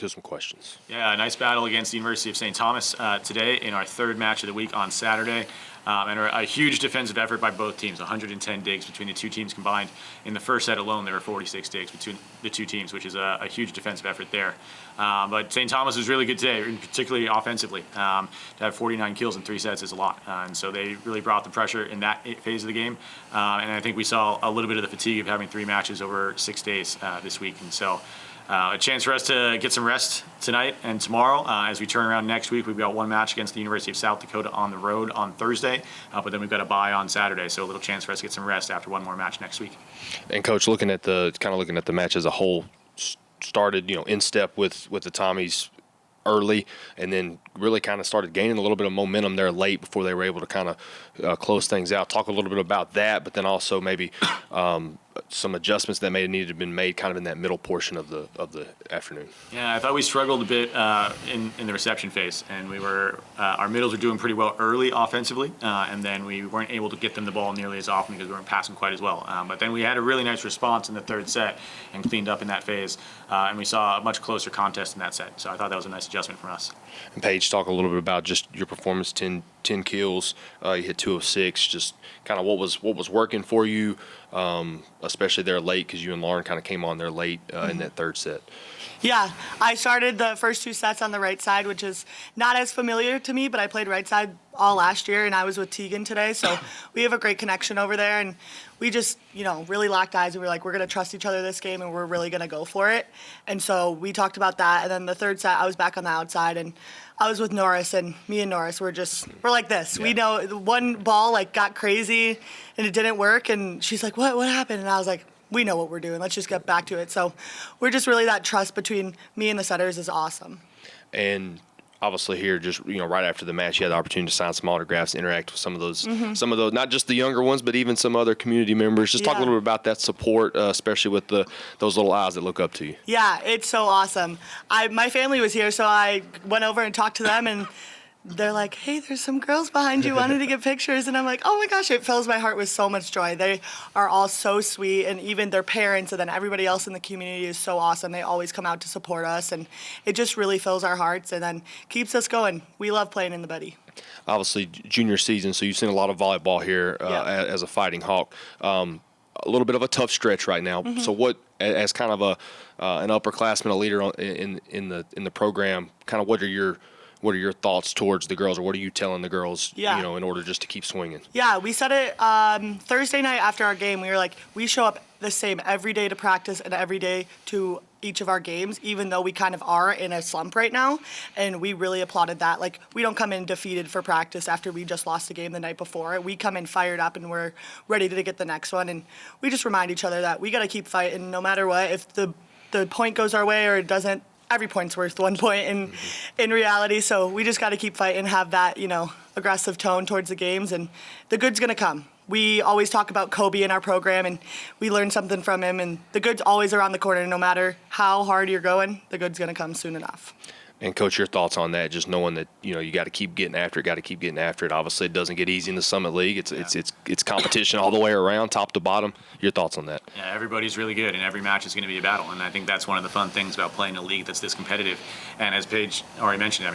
to some questions. Yeah, a nice battle against the University of St. Thomas today in our third match of the week on Saturday. And a huge defensive effort by both teams, 110 digs between the two teams combined. In the first set alone, there were 46 digs between the two teams, which is a huge defensive effort there. But St. Thomas was really good today, particularly offensively. To have 49 kills in 3 sets is a lot. And so they really brought the pressure in that phase of the game. And I think we saw a little bit of the fatigue of having 3 matches over 6 days this week. And so a chance for us to get some rest tonight and tomorrow. As we turn around next week, we've got 1 match against the University of South Dakota on the road on Thursday, but then we've got a bye on Saturday, so a little chance for us to get some rest after 1 more match next week. And Coach, looking at the match as a whole, started in step with the Tommies early, and then really kind of started gaining a little bit of momentum there late before they were able to kind of close things out. Talk a little bit about that, but then also maybe some adjustments that may have needed to have been made kind of in that middle portion of the afternoon. Yeah, I thought we struggled a bit in the reception phase, and we were our middles were doing pretty well early offensively, and then we weren't able to get them the ball nearly as often because we weren't passing quite as well. But then we had a really nice response in the third set and cleaned up in that phase, and we saw a much closer contest in that set. So I thought that was a nice adjustment from us. And Paige, talk a little bit about just your performance. 10 kills, you hit 2 of 6. Just kind of what was working for you, especially there late, because you and Lauren kind of came on there late in that third set. Yeah, I started the first 2 sets on the right side, which is not as familiar to me, but I played right side all last year, and I was with Tegan today, so we have a great connection over there, and we just, really locked eyes, and we were like, we're going to trust each other this game, and we're really going to go for it. And so we talked about that, and then the third set, I was back on the outside, and I was with Norris, and me and Norris we're like this. Yeah. We know one ball got crazy, and it didn't work, and she's like, what happened? And I was like, we know what we're doing. Let's just get back to it. So we're just really, that trust between me and the setters is awesome. And obviously here, just right after the match, you had the opportunity to sign some autographs, interact with some of those, not just the younger ones, but even some other community members. Just talk a little bit about that support, especially with those little eyes that look up to you. Yeah, it's so awesome. My family was here, so I went over and talked to them, and they're like, hey, there's some girls behind you wanting to get pictures. And I'm like, oh my gosh, it fills my heart with so much joy. They are all so sweet, and even their parents and then everybody else in the community is so awesome. They always come out to support us, and it just really fills our hearts and then keeps us going. We love playing in the Betty. Obviously, junior season, so you've seen a lot of volleyball here as a Fighting Hawk. A little bit of a tough stretch right now. So what, as kind of an upperclassman, a leader in the program, kind of what are your thoughts towards the girls, or what are you telling the girls, in order just to keep swinging? Yeah, we said it Thursday night after our game. We were like, we show up the same every day to practice and every day to each of our games, even though we kind of are in a slump right now. And we really applauded that. We don't come in defeated for practice after we just lost the game the night before. We come in fired up, and we're ready to get the next one. And we just remind each other that we got to keep fighting no matter what. If the point goes our way or it doesn't, every point's worth 1 point in reality. So we just got to keep fighting, have that, aggressive tone towards the games, and the good's going to come. We always talk about Kobe in our program, and we learn something from him, and the good's always around the corner. No matter how hard you're going, the good's going to come soon enough. And Coach, your thoughts on that? Just knowing that you got to keep getting after it. Obviously, it doesn't get easy in the Summit League. It's competition all the way around, top to bottom. Your thoughts on that? Yeah, everybody's really good, and every match is going to be a battle. And I think that's one of the fun things about playing a league that's this competitive. And as Paige already mentioned,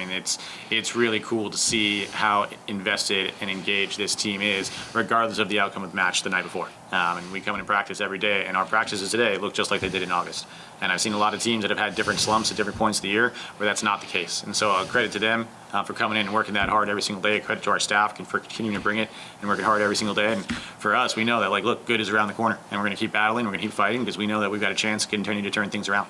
it's really cool to see how invested and engaged this team is, regardless of the outcome of the match the night before. And we come in and practice every day, and our practices today look just like they did in August. And I've seen a lot of teams that have had different slumps at different points of the year where that's not the case. And so credit to them for coming in and working that hard every single day. Credit to our staff for continuing to bring it and working hard every single day. And for us, we know that, look, good is around the corner, and we're going to keep battling, we're going to keep fighting, because we know that we've got a chance to continue to turn things around.